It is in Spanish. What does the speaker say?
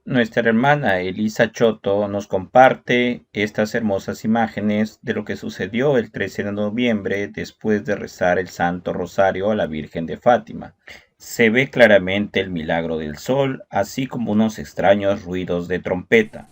Nuestra hermana Elisa Choto nos comparte estas hermosas imágenes de lo que sucedió el 13 de noviembre después de rezar el Santo Rosario a la Virgen de Fátima. Se ve claramente el milagro del sol, así como unos extraños ruidos de trompeta.